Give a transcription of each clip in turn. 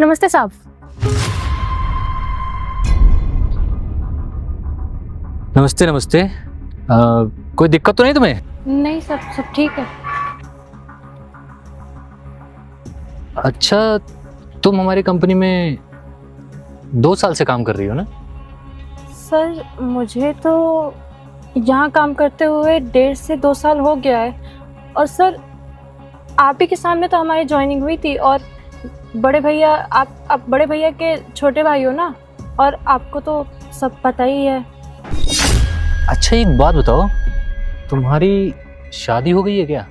नमस्ते साहब। नमस्ते नमस्ते। कोई दिक्कत तो नहीं तुम्हें? नहीं सब ठीक है। अच्छा, तुम हमारी कंपनी में 2 साल से काम कर रही हो ना? सर मुझे तो यहाँ काम करते हुए 1.5 से 2 साल हो गया है। और सर आप ही के सामने तो हमारी ज्वाइनिंग हुई थी। और बड़े भैया, आप बड़े भैया के छोटे भाई हो ना, और आपको तो सब पता ही है। अच्छा एक बात बताओ, तुम्हारी शादी हो गई है क्या?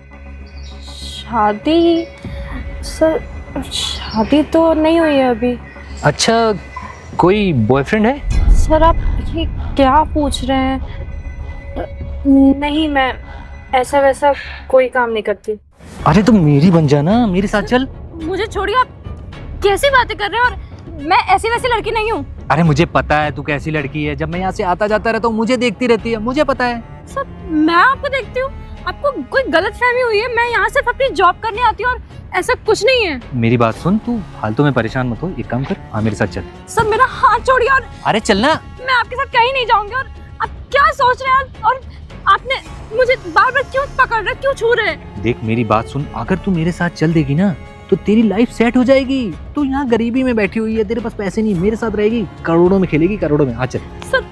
शादी? सर शादी तो नहीं हुई है अभी। अच्छा, कोई बॉयफ्रेंड है? सर आप ये क्या पूछ रहे हैं? नहीं, मैं ऐसा वैसा कोई काम नहीं करती। अरे तुम मेरी बन जाना, मेरे साथ चल। मुझे छोड़िए, आप कैसी बातें कर रहे हैं? और मैं ऐसी वैसी लड़की नहीं हूँ। अरे मुझे पता है तू कैसी लड़की है, जब मैं यहाँ से आता जाता रहता हूँ मुझे देखती रहती है, मुझे पता है। सर मैं आपको देखती हूँ? आपको कोई गलतफहमी हुई है। मैं यहाँ सिर्फ अपनी जॉब करने आती हूँ और ऐसा कुछ नहीं है। मेरी बात सुन, तू फालतू में परेशान मत हो, एक काम कर, हाँ मेरे साथ चल। सर मेरा हाथ छोड़िए। और अरे चलना। मैं आपके साथ कहीं नहीं जाऊंगी। और आप क्या सोच रहे हैं? और आपने मुझे बार बार क्यों पकड़ रहे, क्यों छू रहे? देख मेरी बात सुन, अगर तू मेरे साथ चल देगी ना तो तेरी लाइफ सेट हो जाएगी। तू यहाँ गरीबी में बैठी हुई है, तेरे पास पैसे नहीं, मेरे साथ रहेगी, करोड़ों में खेलेगी, करोड़ों में। हाँ चल। सर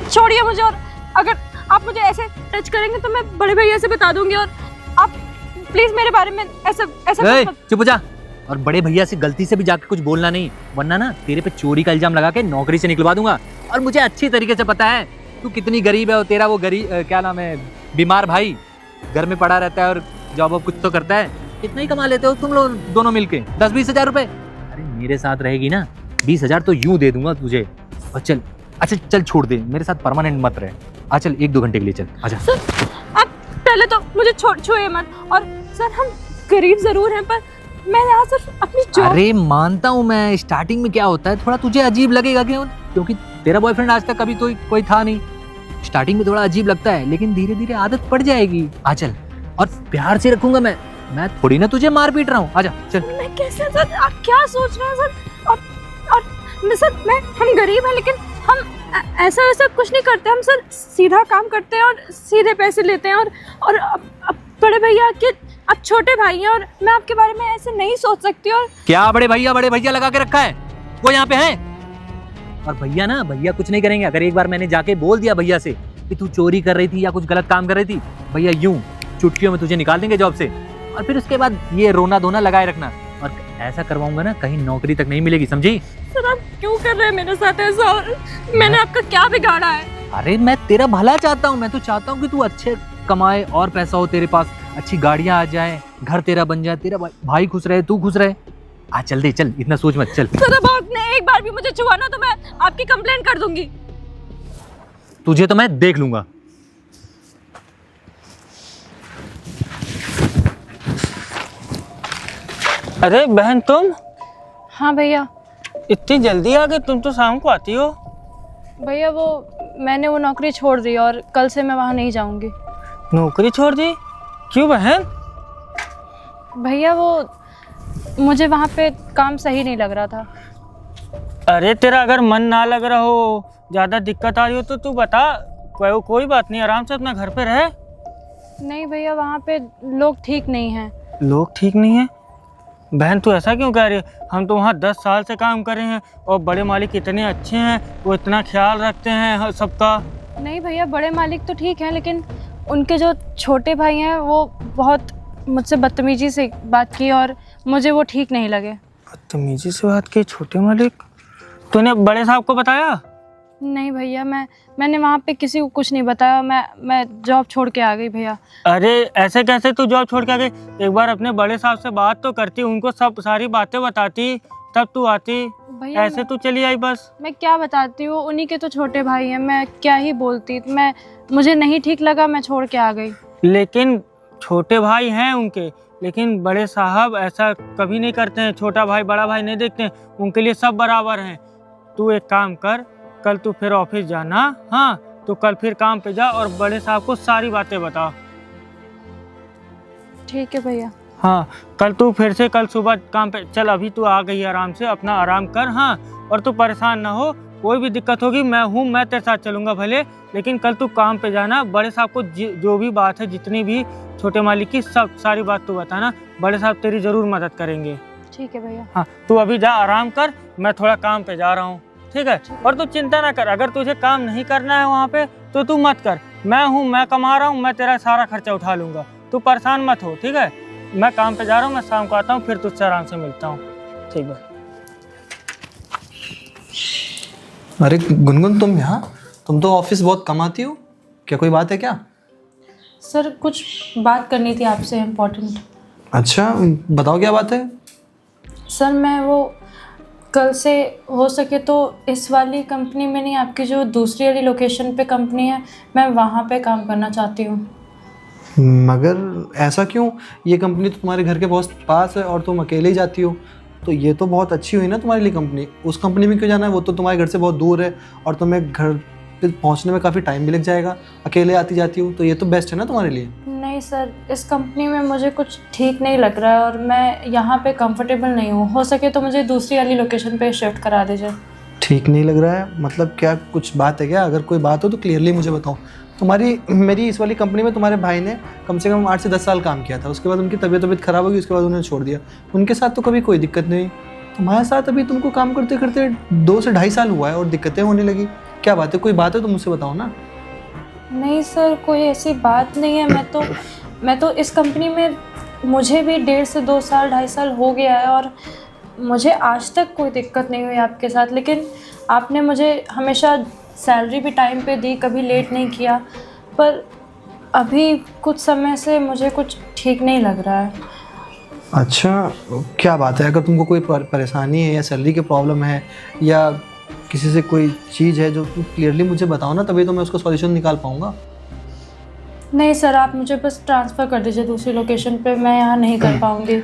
छोड़िए मुझे। और अगर आप मुझे ऐसे टच करेंगे तो मैं बड़े भैया से बता दूंगी। और आप प्लीज मेरे बारे में ऐसा चुप हो जा। और बड़े भैया से गलती से भी जाके कुछ बोलना नहीं, वरना ना तेरे पे चोरी का इल्जाम लगा के नौकरी से निकलवा दूंगा। और मुझे अच्छी तरीके से पता है तू कितनी गरीब है। और तेरा वो गरीब क्या नाम है, बीमार भाई घर में पड़ा रहता है और जॉब वॉब कुछ तो करता है। कितना ही कमा लेते हो तुम लोग दोनों मिलके? 10-20 हजार रुपए। अरे मेरे साथ रहेगी ना, 20 हजार तो यूं दे दूंगा तुझे। और चल, अच्छा चल छोड़ दे, मेरे साथ परमानेंट मत रहे। आ चल 1-2 घंटे के लिए चल, आजा। सर आप पहले तो मुझे छुए मत। और सर हम गरीब जरूर हैं, पर मैं यहाँ सिर्फ अपनी जॉब। अरे मानता हूँ मैं, स्टार्टिंग में क्या होता है थोड़ा तुझे अजीब लगेगा, क्यों? क्योंकि तेरा बॉयफ्रेंड आज तक कभी तो कोई था नहीं। स्टार्टिंग में थोड़ा अजीब लगता है, लेकिन धीरे धीरे आदत पड़ जाएगी। आ चल, और प्यार से रखूंगा मैं थोड़ी ना तुझे मार पीट रहा हूँ। आजा चल। मैं कैसे? सर आप क्या सोच रहे हैं सर? और सर हम गरीब हैं, लेकिन हम ऐसा वैसा कुछ नहीं करते। हम सर सीधा काम करते हैं और सीधे पैसे लेते हैं। और अब बड़े भैया के आप छोटे भाई हैं, और मैं आपके बारे में ऐसे नहीं सोच सकती। और क्या बड़े भैया लगा के रखा है? वो यहाँ पे है। और भैया ना, भैया कुछ नहीं करेंगे। अगर एक बार मैंने जाके बोल दिया भैया से कि तू चोरी कर रही थी या कुछ गलत काम कर रही थी, भैया यूं चुटकियों में तुझे निकाल देंगे जॉब से। और फिर उसके बाद ये रोना धोना लगाए रखना। और ऐसा करवाऊंगा ना, कहीं नौकरी तक नहीं मिलेगी, समझी? सर आप क्यों कर रहे हैं मेरे साथ ऐसा? और मैंने आपका क्या बिगाड़ा है? अरे मैं तेरा भला चाहता हूँ। मैं तो चाहता हूँ कि तू अच्छे कमाए और पैसा हो तेरे पास, अच्छी गाड़ियां आ जाए, घर तेरा बन जाए, तेरा भाई खुश रहे, तू खुश रहे। आ चल दे, चल, इतना सोच मत, चल। सर अब आपने एक बार भी मुझे छुआ ना तो मैं आपकी कंप्लेंट कर दूंगी। तुझे तो मैं देख लूंगा। अरे बहन तुम हाँ भैया। इतनी जल्दी आ गई? तुम तो शाम को आती हो। भैया मैंने वो नौकरी छोड़ दी और कल से मैं वहाँ नहीं जाऊँगी। नौकरी छोड़ दी? क्यों बहन? भैया मुझे वहाँ पे काम सही नहीं लग रहा था। अरे तेरा अगर मन ना लग रहा हो, ज़्यादा दिक्कत आ रही हो तो तू बता, कोई बात नहीं, आराम से अपना घर पे रहे। नहीं भैया, वहाँ पे लोग ठीक नहीं हैं। लोग ठीक नहीं है? बहन तू ऐसा क्यों कह रही है? हम तो वहाँ 10 साल से काम कर रहे हैं और बड़े मालिक इतने अच्छे हैं, वो इतना ख्याल रखते हैं सबका। नहीं भैया, बड़े मालिक तो ठीक हैं, लेकिन उनके जो छोटे भाई हैं वो बहुत मुझसे बदतमीजी से बात की और मुझे वो ठीक नहीं लगे। बदतमीजी से बात की? छोटे मालिक? तूने बड़े साहब को बताया? नहीं भैया, मैंने वहाँ पे किसी को कुछ नहीं बताया। मैं जॉब छोड़ के आ गई भैया। अरे ऐसे कैसे तू जॉब छोड़ के आ गई? एक बार अपने बड़े साहब से बात तो करती, उनको सब सारी बातें बताती, तब तू आती। भैया ऐसे तू चली आई बस? मैं क्या बताती हूँ, उन्हीं के तो छोटे भाई हैं, मैं क्या ही बोलती। मुझे नहीं ठीक लगा, मैं छोड़ के आ गई। लेकिन छोटे भाई हैं उनके, लेकिन बड़े साहब ऐसा कभी नहीं करते हैं। छोटा भाई बड़ा भाई नहीं देखते हैं, उनके लिए सब बराबर हैं। तू एक काम कर, कल तू फिर ऑफिस जाना। हाँ, तो कल फिर काम पे जा और बड़े साहब को सारी बातें बता। ठीक है भैया। हाँ, कल तू फिर से कल सुबह काम पे चल। अभी तू आ गई आराम से, अपना आराम कर। हाँ, और तू परेशान ना हो, कोई भी दिक्कत होगी मैं हूँ, मैं तेरे साथ चलूँगा भले, लेकिन कल तू काम पे जाना। बड़े साहब को जो भी बात है, जितनी भी छोटे मालिक की सब सारी बात तू बताना, बड़े साहब तेरी ज़रूर मदद करेंगे। ठीक है भैया। हाँ, तू अभी जा आराम कर, मैं थोड़ा काम पे जा रहा हूँ, ठीक है? और तू चिंता ना कर, अगर तुझे काम नहीं करना है वहाँ पे तो तू मत कर। मैं हूँ, मैं कमा रहा हूँ, मैं तेरा सारा खर्चा उठा लूँगा, तू परेशान मत हो, ठीक है? मैं काम पे जा रहा हूँ, मैं शाम को आता हूँ, फिर तुझसे आराम से मिलता हूँ, ठीक है? अरे गुनगुन, तुम यहाँ? तुम तो ऑफिस बहुत कम आती हो, क्या कोई बात है क्या? सर कुछ बात करनी थी आपसे इम्पोर्टेंट। अच्छा, बताओ क्या बात है। सर मैं वो कल से हो सके तो इस वाली कंपनी में नहीं, आपकी जो दूसरी वाली लोकेशन पे कंपनी है, मैं वहाँ पे काम करना चाहती हूँ। मगर ऐसा क्यों? ये कंपनी तो तुम्हारे घर के बहुत पास है और तुम अकेले ही जाती हो, तो ये तो बहुत अच्छी हुई ना तुम्हारे लिए कंपनी। उस कंपनी में क्यों जाना है? वो तो तुम्हारे घर से बहुत दूर है और तुम्हें घर पे पहुंचने में काफ़ी टाइम भी लग जाएगा। अकेले आती जाती हो तो ये तो बेस्ट है ना तुम्हारे लिए। नहीं सर, इस कंपनी में मुझे कुछ ठीक नहीं लग रहा है और मैं यहाँ पे कंफर्टेबल नहीं हूँ। हो सके तो मुझे दूसरी वाली लोकेशन पे शिफ्ट करा दीजिए। ठीक नहीं लग रहा है मतलब क्या? कुछ बात है क्या? अगर कोई बात हो तो क्लियरली मुझे बताओ। मेरी इस वाली कंपनी में तुम्हारे भाई ने कम से कम 8 से 10 साल काम किया था, उसके बाद उनकी तबीयत ख़राब होगी, उसके बाद उन्होंने छोड़ दिया। उनके साथ तो कभी कोई दिक्कत नहीं। तुम्हारे साथ अभी तुमको काम करते करते 2 से 2.5 साल हुआ है और दिक्कतें होने लगी। क्या बात है? कोई बात है तो मुझसे बताओ ना। नहीं सर, कोई ऐसी बात नहीं है। मैं तो इस कंपनी में मुझे भी 1.5 से 2 साल 2.5 साल हो गया है और मुझे आज तक कोई दिक्कत नहीं हुई आपके साथ। लेकिन आपने मुझे हमेशा सैलरी भी टाइम पे दी, कभी लेट नहीं किया, पर अभी कुछ समय से मुझे कुछ ठीक नहीं लग रहा है। अच्छा, क्या बात है? अगर तुमको कोई परेशानी है या सैलरी की प्रॉब्लम है या किसी से कोई चीज़ है जो तुम क्लियरली मुझे बताओ ना, तभी तो मैं उसका सॉल्यूशन निकाल पाऊँगा। नहीं सर, आप मुझे बस ट्रांसफ़र कर दीजिए दूसरी लोकेशन पे, मैं यहाँ नहीं कर पाऊँगी।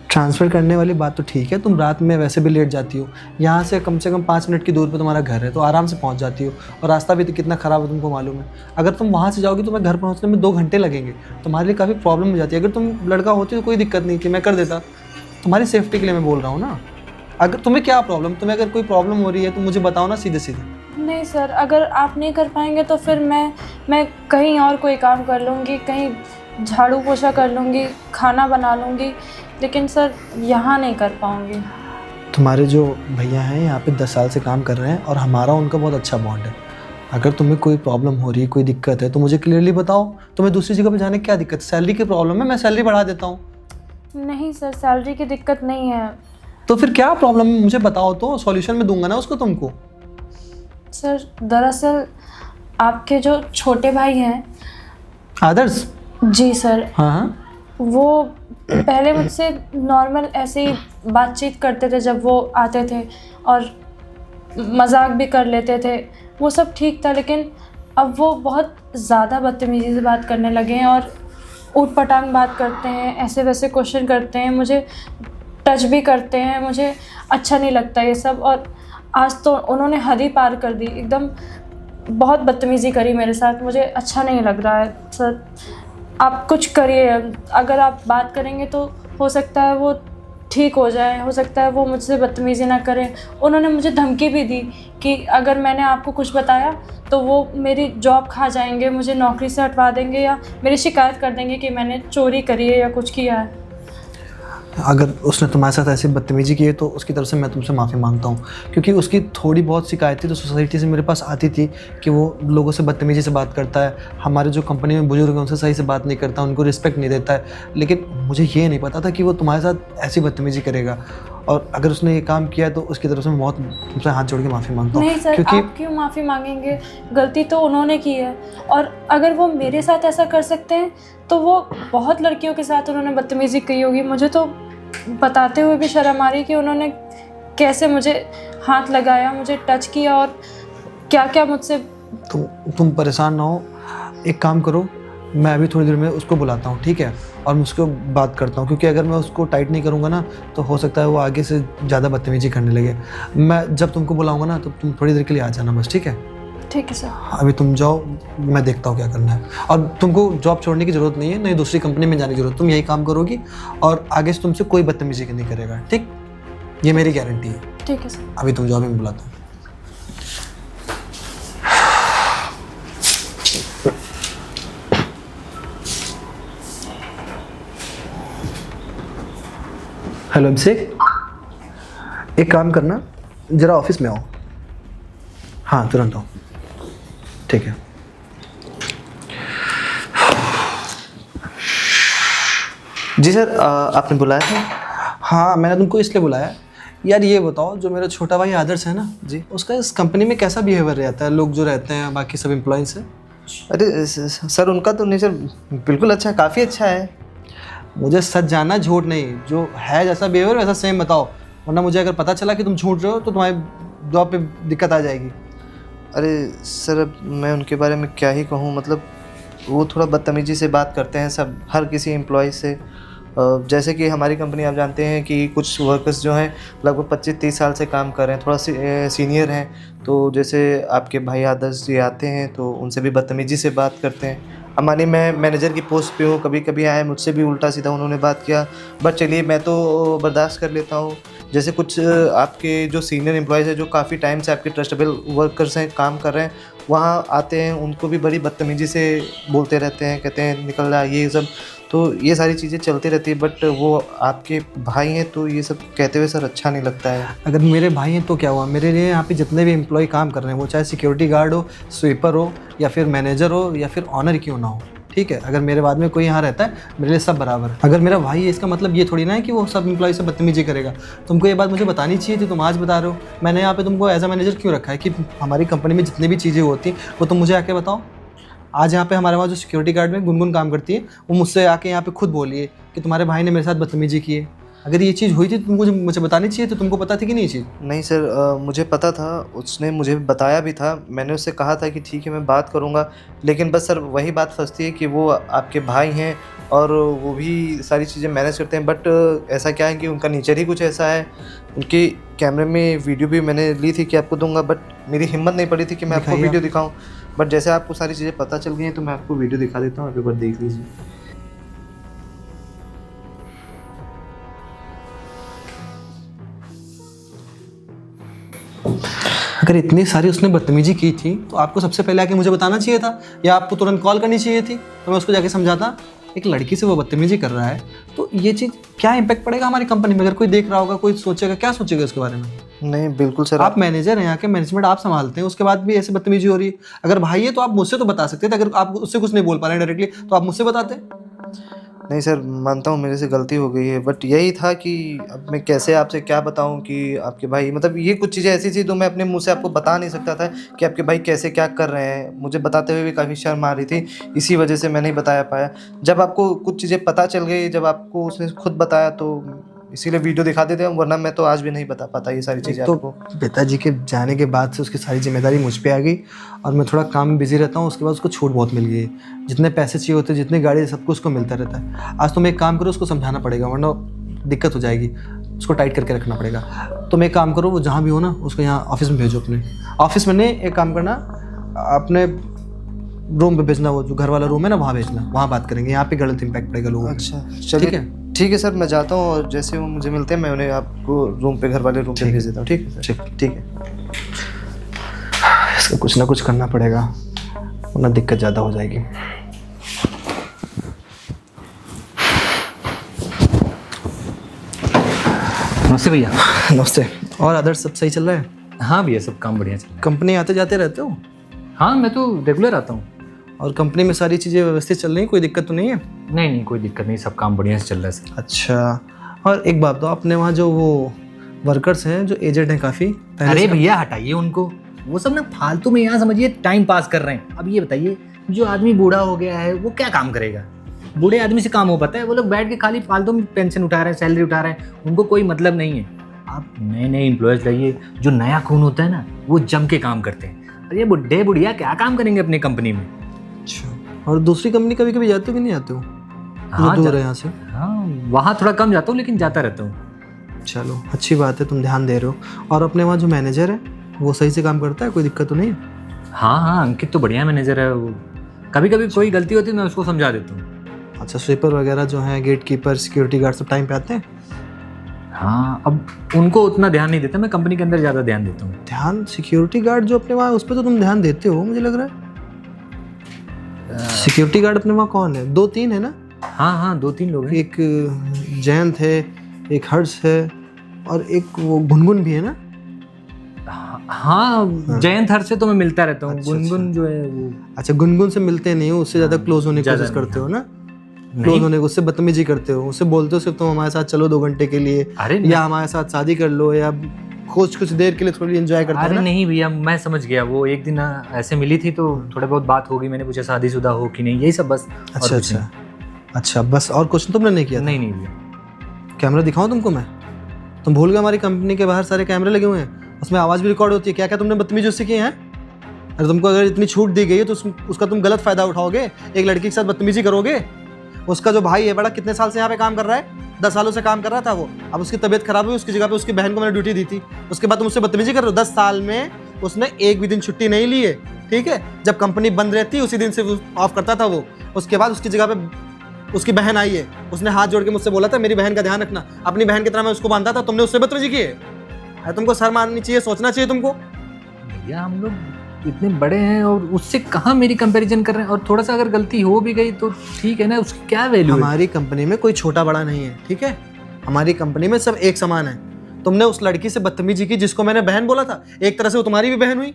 ट्रांसफ़र करने वाली बात तो ठीक है, तुम रात में वैसे भी लेट जाती हो। यहाँ से कम 5 मिनट की दूर पे तुम्हारा घर है, तो आराम से पहुँच जाती हो। और रास्ता भी तो कितना ख़राब है तुमको मालूम है। अगर तुम वहाँ से जाओगी तो मैं घर पहुँचने में 2 घंटे लगेंगे, तुम्हारे लिए काफ़ी प्रॉब्लम हो जाती है। अगर तुम लड़का होती तो कोई दिक्कत नहीं थी, मैं कर देता। तुम्हारी सेफ्टी के लिए मैं बोल रहा हूँ ना। अगर तुम्हें क्या प्रॉब्लम, तुम्हें अगर कोई प्रॉब्लम हो रही है तो मुझे बताओ ना सीधे सीधे। नहीं सर, अगर आप नहीं कर पाएंगे तो फिर मैं कहीं और कोई काम कर लूँगी, कहीं झाड़ू पोछा कर लूँगी, खाना बना लूँगी, लेकिन सर यहाँ नहीं कर पाऊँगी। तुम्हारे जो भैया हैं यहाँ पे 10 साल से काम कर रहे हैं और हमारा उनका बहुत अच्छा बॉन्ड है। अगर तुम्हें कोई प्रॉब्लम हो रही है, कोई दिक्कत है तो मुझे क्लियरली बताओ। तुम्हें दूसरी जगह पे जाने की क्या दिक्कत? सैलरी की प्रॉब्लम है, मैं सैलरी बढ़ा देता हूँ। नहीं सर, सैलरी की दिक्कत नहीं है। तो फिर क्या प्रॉब्लम है मुझे बताओ, तो सॉल्यूशन मैं दूंगा ना उसको तुमको। सर दरअसल आपके जो छोटे भाई हैं, आदर्श? जी सर, हाँ हाँ। वो पहले मुझसे नॉर्मल ऐसे ही बातचीत करते थे जब वो आते थे और मजाक भी कर लेते थे, वो सब ठीक था। लेकिन अब वो बहुत ज़्यादा बदतमीज़ी से बात करने लगे हैं और ऊट पटांग बात करते हैं, ऐसे वैसे क्वेश्चन करते हैं, मुझे टच भी करते हैं। मुझे अच्छा नहीं लगता ये सब। और आज तो उन्होंने हद ही पार कर दी, एकदम बहुत बदतमीज़ी करी मेरे साथ। मुझे अच्छा नहीं लग रहा है सर, आप कुछ करिए। अगर आप बात करेंगे तो हो सकता है वो ठीक हो जाए, हो सकता है वो मुझसे बदतमीज़ी ना करें। उन्होंने मुझे धमकी भी दी कि अगर मैंने आपको कुछ बताया तो वो मेरी जॉब खा जाएंगे, मुझे नौकरी से हटवा देंगे या मेरी शिकायत कर देंगे कि मैंने चोरी करी है या कुछ किया है। अगर उसने तुम्हारे साथ ऐसी बदतमीज़ी की है तो उसकी तरफ से मैं तुमसे माफ़ी मांगता हूँ, क्योंकि उसकी थोड़ी बहुत शिकायतें तो सोसाइटी से मेरे पास आती थी कि वो लोगों से बदतमीज़ी से बात करता है, हमारे जो कंपनी में बुजुर्ग हैं उनसे सही से बात नहीं करता, उनको रिस्पेक्ट नहीं देता है। लेकिन मुझे ये नहीं पता था कि वो तुम्हारे साथ ऐसी बदतमीज़ी करेगा। और अगर उसने ये काम किया तो उसकी तरफ से मैं बहुत तुमसे हाथ जोड़ के माफ़ी मांगता हूँ। नहीं सर, क्योंकि आप क्यों माफ़ी मांगेंगे? गलती तो उन्होंने की है और अगर वो मेरे साथ ऐसा कर सकते हैं तो वो बहुत लड़कियों के साथ उन्होंने बदतमीज़ी की होगी। मुझे तो बताते हुए भी शर्म आ रही कि उन्होंने कैसे मुझे हाथ लगाया, मुझे टच किया और क्या क्या मुझसे। तुम परेशान ना हो, एक काम करो, मैं अभी थोड़ी देर में उसको बुलाता हूँ, ठीक है? और मैं उसको बात करता हूँ, क्योंकि अगर मैं उसको टाइट नहीं करूँगा ना तो हो सकता है वो आगे से ज़्यादा बदतमीजी करने लगे। मैं जब तुमको बुलाऊँगा ना तो तुम थोड़ी देर के लिए आ जाना बस, ठीक है? ठीक है सर। अभी तुम जाओ, मैं देखता हूँ क्या करना है। और तुमको जॉब छोड़ने की ज़रूरत नहीं है, नहीं दूसरी कंपनी में जाने की ज़रूरत, तुम यही काम करोगी और आगे से तुमसे कोई बदतमीजी नहीं करेगा, ठीक? ये मेरी गारंटी है। ठीक है सर। अभी तुम जाओ, मैं बुलाता हूँ। हेलो अभिषेक, एक काम करना, ज़रा ऑफिस में आओ। हाँ तुरंत आओ। ठीक है। जी सर, आपने बुलाया था? हाँ मैंने तुमको इसलिए बुलाया। यार ये बताओ, जो मेरा छोटा भाई आदर्श है ना जी, उसका इस कंपनी में कैसा बिहेवियर रहता है, लोग जो रहते हैं बाकी सब एम्प्लॉइज से? अरे सर, उनका तो नेचर बिल्कुल अच्छा है, काफ़ी अच्छा है। मुझे सच जानना, झूठ नहीं। जो है जैसा बिहेवियर वैसा सेम बताओ, वरना मुझे अगर पता चला कि तुम झूठ रहे हो तो तुम्हारी जॉब पे दिक्कत आ जाएगी। अरे सर, अब मैं उनके बारे में क्या ही कहूँ, मतलब वो थोड़ा बदतमीजी से बात करते हैं सब, हर किसी एम्प्लॉय से। जैसे कि हमारी कंपनी आप जानते हैं कि कुछ वर्कर्स जो हैं लगभग 25-30 साल से काम कर रहे हैं, थोड़ा सीनियर हैं, तो जैसे आपके भाई आदर्श जी आते हैं तो उनसे भी बदतमीजी से बात करते हैं। हमारी मैं मैनेजर की पोस्ट पे हूँ, कभी कभी आए मुझसे भी उल्टा सीधा उन्होंने बात किया, बट चलिए मैं तो बर्दाश्त कर लेता हूँ। जैसे कुछ आपके जो सीनियर एम्प्लॉयज़ हैं जो काफ़ी टाइम से आपके ट्रस्टेबल वर्कर्स हैं, काम कर रहे हैं, वहाँ आते हैं, उनको भी बड़ी बदतमीजी से बोलते रहते हैं, कहते हैं निकल रहा ये सब, तो ये सारी चीज़ें चलती रहती है। बट वो आपके भाई हैं तो ये सब कहते हुए सर अच्छा नहीं लगता है। अगर मेरे भाई हैं तो क्या हुआ, मेरे लिए यहाँ पे जितने भी एम्प्लॉय काम कर रहे हैं, वो चाहे सिक्योरिटी गार्ड हो, स्वीपर हो, या फिर मैनेजर हो, या फिर ऑनर क्यों ना हो, ठीक है? अगर मेरे बाद में कोई यहाँ रहता है, मेरे लिए सब बराबर है। अगर मेरा भाई है इसका मतलब ये थोड़ी ना है कि वो सब एम्प्लॉय से बदतमीजी करेगा। तुमको ये बात मुझे बतानी चाहिए थी, तुम आज बता रहे हो। मैंने यहाँ पे तुमको एज अ मैनेजर क्यों रखा है कि हमारी कंपनी में जितनी भी चीज़ें होती हैं वो तुम मुझे आके बताओ। आज यहाँ पे हमारे पास जो सिक्योरिटी गार्ड में गुनगुन काम करती है, वो मुझसे आके यहाँ पे खुद बोली है कि तुम्हारे भाई ने मेरे साथ बदतमीजी की है। अगर ये चीज़ हुई थी तो तुमको मुझे बतानी चाहिए, तो तुमको पता थी कि नहीं चीज़? नहीं सर, मुझे पता था, उसने मुझे बताया भी था, मैंने उससे कहा था कि ठीक है मैं बात करूँगा, लेकिन बस सर वही बात फंसती है कि वो आपके भाई हैं और वो भी सारी चीज़ें मैनेज करते हैं। बट ऐसा क्या है कि उनका नेचर ही कुछ ऐसा है। उनके कैमरे में वीडियो भी मैंने ली थी कि आपको दूंगा, बट मेरी हिम्मत नहीं पड़ी थी कि मैं आपको वीडियो दिखाऊं। बट जैसे आपको सारी चीज़ें पता चल गई हैं तो मैं आपको वीडियो दिखा देता हूँ, आप एक बार देख लीजिए। अगर इतनी सारी उसने बदतमीजी की थी तो आपको सबसे पहले आके मुझे बताना चाहिए था, या आपको तुरंत कॉल करनी चाहिए थी, तो मैं उसको जाके समझाता। एक लड़की से वो बदतमीजी कर रहा है तो ये चीज़ क्या इम्पैक्ट पड़ेगा हमारी कंपनी में? अगर कोई देख रहा होगा, कोई सोचेगा, क्या सोचेगा इसके बारे में? नहीं बिल्कुल सर, आप मैनेजर हैं, यहाँ के मैनेजमेंट आप संभालते हैं, उसके बाद भी ऐसे बदतमीजी हो रही है। अगर भाई है तो आप मुझसे तो बता सकते थे, अगर आप उससे कुछ नहीं बोल पा रहे हैं डायरेक्टली तो आप मुझसे बताते। नहीं सर, मानता हूँ मेरे से गलती हो गई है, बट यही था कि अब मैं कैसे आपसे क्या बताऊँ कि आपके भाई, मतलब ये कुछ चीज़ें ऐसी थी जो मैं अपने मुंह से आपको बता नहीं सकता था कि आपके भाई कैसे क्या कर रहे हैं। मुझे बताते हुए भी काफ़ी शर्म आ रही थी, इसी वजह से मैं नहीं बता पाया। जब आपको कुछ चीज़ें पता चल गई, जब आपको उसने खुद बताया, तो इसीलिए वीडियो दिखा देते हैं, वरना मैं तो आज भी नहीं बता पाता ये सारी चीज़ें तो आपको। पिताजी के जाने के बाद से उसकी सारी जिम्मेदारी मुझ पे आ गई और मैं थोड़ा काम में बिजी रहता हूँ। उसके बाद उसको छूट बहुत मिल गई है, जितने पैसे चाहिए होते हैं, जितनी गाड़ी, सब कुछ उसको मिलता रहता है। आज तुम एक काम करो, उसको समझाना पड़ेगा, वरना दिक्कत हो जाएगी, उसको टाइट करके रखना पड़ेगा। तुम एक काम करो, वो जहाँ भी हो ना, उसको यहाँ ऑफिस में भेजो। अपने ऑफिस में नहीं, एक काम करना, अपने रूम पे भेजना, वो जो घर वाला रूम है ना, वहाँ भेजना, वहाँ बात करेंगे। यहाँ पे गलत इम्पैक्ट पड़ेगा लोगों को। अच्छा चलिए, ठीक है सर, मैं जाता हूँ और जैसे वो मुझे मिलते हैं मैं उन्हें आपको रूम पे, घर वाले रूम पे भेज देता हूँ। ठीक है सर, ठीक है। इसका कुछ ना कुछ करना पड़ेगा, वरना दिक्कत ज़्यादा हो जाएगी। नमस्ते भैया। नमस्ते। और अदर सब सही चल रहा है? हाँ भैया, सब काम बढ़िया चल रहा है। कंपनी आते जाते रहते हो? हाँ, मैं तो रेगुलर आता हूँ। और कंपनी में सारी चीज़ें व्यवस्थित चल रही हैं, कोई दिक्कत तो नहीं है? नहीं, कोई दिक्कत नहीं, सब काम बढ़िया से चल रहा है सर। अच्छा, और एक बात तो, अपने वहाँ जो वो वर्कर्स हैं जो एजेड हैं काफ़ी, अरे भैया हटाइए उनको, वो सब ना फालतू में यहाँ समझिए टाइम पास कर रहे हैं। अब ये बताइए, जो आदमी बूढ़ा हो गया है वो क्या काम करेगा? बूढ़े आदमी से काम हो पाता है? वो लोग बैठ के खाली फालतू में पेंशन उठा रहे हैं, सैलरी उठा रहे हैं, उनको कोई मतलब नहीं है। आप नए नए एम्प्लॉयज़ लाइए, जो नया खून होता है ना, वो जम के काम करते हैं। और ये बुढ़े बुढ़िया क्या काम करेंगे अपनी कंपनी में? अच्छा, और दूसरी कंपनी कभी कभी जाते हो कि नहीं जाते हो? हाँ, दूर है यहाँ से? हाँ, वहाँ थोड़ा कम जाता हूँ, लेकिन जाता रहता हूँ। चलो अच्छी बात है, तुम ध्यान दे रहे हो। और अपने वहाँ जो मैनेजर है वो सही से काम करता है, कोई दिक्कत तो नहीं है? हाँ हाँ, अंकित तो बढ़िया मैनेजर है वो। कभी कभी कोई गलती होती है मैं उसको समझा देता हूँ। अच्छा, स्वीपर वगैरह जो हैं, गेट कीपर, सिक्योरिटी गार्ड, सब टाइम पे आते हैं? हाँ, अब उनको उतना ध्यान नहीं देता, मैं कंपनी के अंदर ज़्यादा ध्यान देता हूँ। ध्यान? सिक्योरिटी गार्ड जो अपने वहाँ, उस पर तो तुम ध्यान देते हो मुझे लग रहा है। सिक्योरिटी गार्ड अपने वहाँ कौन है? 2-3 है ना? हाँ हाँ, 2-3 लोग हैं। एक जयंत है, एक हर्ष है, और एक वो गुनगुन भी है ना? हाँ, जयंत हर से तो मैं मिलता रहता हूँ। अच्छा, गुनगुन जो है वो, अच्छा, गुनगुन से मिलते नहीं हो, उससे ज़्यादा क्लोज होने की ज़्यादा कोशिश नहीं, करते हो ना? क्लोज नहीं। होने को, उससे बदतमीजी करते हो, उससे बोलते हो सिर्फ तुम हमारे साथ चलो 2 घंटे के लिए, अरे या हमारे साथ शादी कर लो, या कुछ देर के लिए थोड़ी एंजॉय करते हो अरे ना? नहीं भैया, मैं समझ गया। वो एक दिन ऐसे मिली थी तो थोड़ा बहुत बात होगी, मैंने पूछा शादीशुदा हो कि नहीं, यही सब बस। और अच्छा कुछ अच्छा अच्छा, बस और कुछ तुमने नहीं किया था? नहीं भैया। कैमरा दिखाऊं तुमको मैं? तुम भूल गए हमारी कंपनी के बाहर सारे कैमरे लगे हुए हैं, उसमें आवाज़ भी रिकॉर्ड होती है। क्या क्या तुमने बदतमीजी उससे की है? अरे तुमको अगर इतनी छूट दी गई है तो उसका तुम गलत फ़ायदा उठाओगे, एक लड़की के साथ बदतमीजी करोगे। उसका जो भाई है बड़ा, कितने साल से यहाँ पे काम कर रहा है? 10 सालों से काम कर रहा था वो। अब उसकी तबीयत खराब हुई, उसकी जगह पे उसकी बहन को मैंने ड्यूटी दी थी, उसके बाद तुम उससे बदतमीजी कर रहे हो। 10 साल में उसने एक भी दिन छुट्टी नहीं ली है, ठीक है? जब कंपनी बंद रहती उसी दिन से ऑफ करता था वो। उसके बाद उसकी जगह पे उसकी बहन आई है, उसने हाथ जोड़ के मुझसे बोला था मेरी बहन का ध्यान रखना, अपनी बहन की तरह मैं उसको बांधता था, तुमने उससे बदतमीजी की है। अरे तुमको शर्म माननी चाहिए, सोचना चाहिए तुमको। भैया हम लोग इतने बड़े हैं और उससे कहाँ मेरी कंपैरिजन कर रहे हैं। और थोड़ा सा अगर गलती हो भी गई तो ठीक है ना, उसकी क्या वैल्यू है? हमारी कंपनी में कोई छोटा बड़ा नहीं है, ठीक है? हमारी कंपनी में सब एक समान है। तुमने उस लड़की से बदतमीजी की जिसको मैंने बहन बोला था, एक तरह से वो तुम्हारी भी बहन हुई।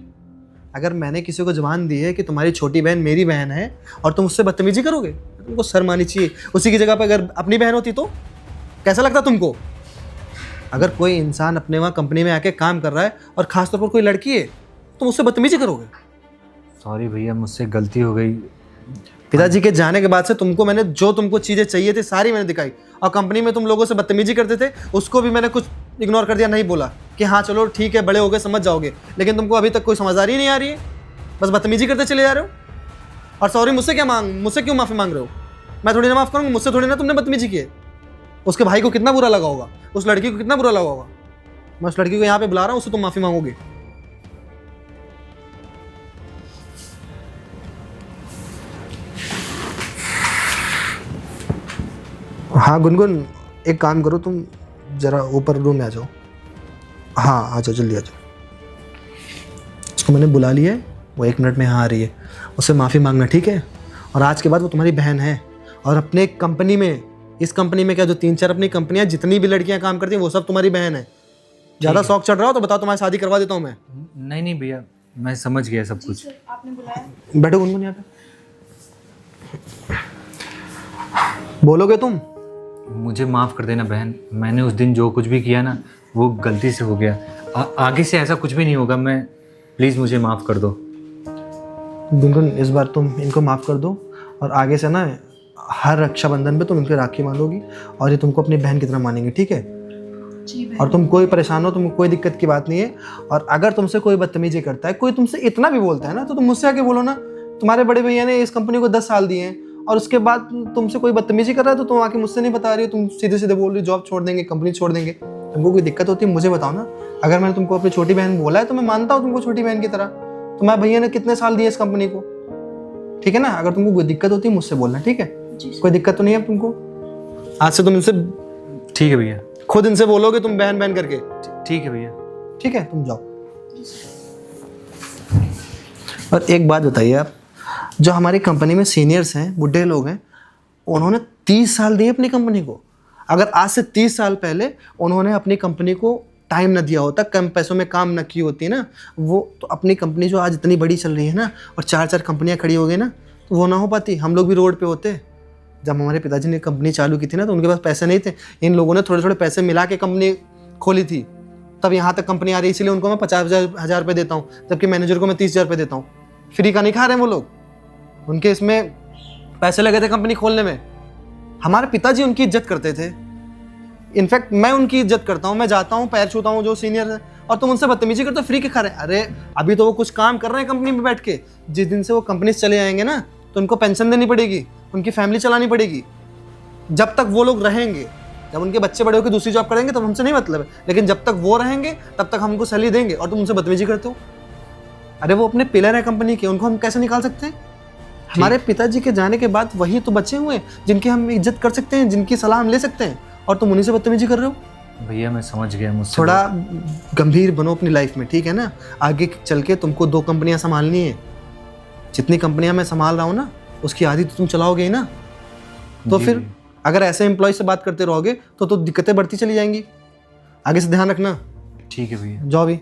अगर मैंने किसी को जबान दी है कि तुम्हारी छोटी बहन मेरी बहन है और तुम उससे बदतमीजी करोगे, तुमको शर्म आनी चाहिए। उसी की जगह पर अगर अपनी बहन होती तो कैसा लगता तुमको? अगर कोई इंसान अपने वहाँ कंपनी में आके काम कर रहा है और खासतौर पर कोई लड़की है, तुम उससे बदतमीजी करोगे? सॉरी भैया, मुझसे गलती हो गई। पिताजी के जाने के बाद से मैंने जो तुमको चीज़ें चाहिए थी सारी मैंने दिखाई, और कंपनी में तुम लोगों से बदतमीजी करते थे उसको भी मैंने कुछ इग्नोर कर दिया, नहीं बोला कि हाँ चलो ठीक है, बड़े हो गए समझ जाओगे। लेकिन तुमको अभी तक कोई समझदारी नहीं आ रही है, बस बदतमीजी करते चले जा रहे हो। और सॉरी मुझसे क्यों माफ़ी मांग रहे हो? मैं थोड़ी ना माफ़ करूँगा, मुझसे थोड़ी ना तुमने बदतमीजी की है। उसके भाई को कितना बुरा लगा होगा, उस लड़की को कितना बुरा लगा होगा। मैं उस लड़की को यहाँ पे बुला रहा हूँ, उससे तुम माफ़ी मांगोगे? हाँ गुनगुन, एक काम करो, तुम ज़रा ऊपर रूम में आ जाओ। हाँ आ जाओ, जल्दी आ जाओ। उसको मैंने बुला लिया है, वो 1 मिनट में यहाँ आ रही है, उससे माफ़ी मांगना, ठीक है? और आज के बाद वो तुम्हारी बहन है। और अपने कंपनी में, इस कंपनी में क्या, जो 3-4 अपनी कंपनियाँ, जितनी भी लड़कियाँ काम करती हैं वो सब तुम्हारी बहन है। ज़्यादा शौक चढ़ रहा हो तो बताओ, तुम्हारी शादी करवा देता हूँ मैं। नहीं नहीं भैया, मैं समझ गया सब कुछ। बैठो गुनगुन यहाँ पे। बोलोगे तुम? मुझे माफ़ कर देना बहन, मैंने उस दिन जो कुछ भी किया ना वो गलती से हो गया। आगे से ऐसा कुछ भी नहीं होगा। मैं प्लीज़ मुझे माफ़ कर दो। गुनगुन, इस बार तुम इनको माफ़ कर दो, और आगे से ना हर रक्षाबंधन पे तुम इनके राखी बांधोगी और ये तुमको अपनी बहन की तरह मानेंगे, ठीक है? और तुम कोई परेशान हो, तुमको कोई दिक्कत की बात नहीं है। और अगर तुमसे कोई बदतमीजी करता है, कोई तुमसे इतना भी बोलता है ना, तो तुम मुझसे आके बोलो ना। तुम्हारे बड़े भैया ने इस कंपनी को 10 साल दिए हैं और उसके बाद तुमसे कोई बदतमीजी कर रहा है तो तुम आके मुझसे नहीं बता रही हो, तुम सीधे सीधे बोल रही हो जॉब छोड़ देंगे, कंपनी छोड़ देंगे। तुमको कोई दिक्कत होती है मुझे बताओ ना। अगर मैंने तुमको अपनी छोटी बहन बोला है तो मैं मानता हूँ तुमको छोटी बहन की तरह। तुम्हारे भैया ने कितने साल दिए इस कंपनी को, ठीक है ना? अगर तुमको कोई दिक्कत होती है मुझसे बोलना, ठीक है? कोई दिक्कत तो नहीं है तुमको? आज से तुम इनसे, ठीक है भैया, खुद इनसे बोलोगे तुम बहन बहन करके, ठीक है भैया। ठीक है? तुम जाओ। और एक बात बताइए आप, जो हमारी कंपनी में सीनियर्स हैं, बुढ़े लोग हैं, उन्होंने 30 साल दिए अपनी कंपनी को। अगर आज से 30 साल पहले उन्होंने अपनी कंपनी को टाइम ना दिया होता, कम पैसों में काम ना की होती ना, वो तो अपनी कंपनी जो आज इतनी बड़ी चल रही है ना, और 4-4 कंपनियां खड़ी हो गई ना, तो वो ना हो पाती। हम लोग भी रोड पे होते। जब हमारे पिताजी ने कंपनी चालू की थी ना, तो उनके पास पैसे नहीं थे। इन लोगों ने थोड़े थोड़े पैसे मिला के कंपनी खोली थी, तब यहाँ तक कंपनी आ रही। इसलिए उनको मैं 50,000 रुपये देता हूँ, जबकि मैनेजर को मैं 30,000 रुपये देता हूँ। फ्री का नहीं खा रहे हैं वो लोग, उनके इसमें पैसे लगे थे कंपनी खोलने में। हमारे पिताजी उनकी इज्जत करते थे, इनफैक्ट मैं उनकी इज्जत करता हूँ। मैं जाता हूँ, पैर छूता हूँ जो सीनियर है, और तुम उनसे बदतमीजी करते हो, फ्री के खा रहे हैं। अरे अभी तो वो कुछ काम कर रहे हैं कंपनी में बैठ के। जिस दिन से वो कंपनी से चले जाएंगे ना, तो उनको पेंशन देनी पड़ेगी, उनकी फैमिली चलानी पड़ेगी। जब तक वो लोग रहेंगे, जब उनके बच्चे बड़े होकर दूसरी जॉब करेंगे तब हमसे नहीं मतलब है, लेकिन जब तक वो रहेंगे तब तक हमको सैलरी देंगे, और तुम उनसे बदतमीजी करते हो। अरे वो अपने पिलर है कंपनी के, उनको हम कैसे निकाल सकते हैं? हमारे पिताजी के जाने के बाद वही तो बचे हुए हैं जिनकी हम इज्जत कर सकते हैं, जिनकी सलाह हम ले सकते हैं, और तुम उन्हीं से बदतमीजी कर रहे हो। भैया मैं समझ गया, मुझसे थोड़ा गंभीर बनो अपनी लाइफ में, ठीक है ना? आगे चल के तुमको 2 कंपनियां संभालनी है। जितनी कंपनियां मैं संभाल रहा हूँ ना, उसकी आधी तो तुम चलाओगे ही ना। तो जी फिर भैया। अगर ऐसे एम्प्लॉय से बात करते रहोगे तो दिक्कतें बढ़ती चली जाएंगी। आगे से ध्यान रखना। ठीक है भैया। जाओ भी।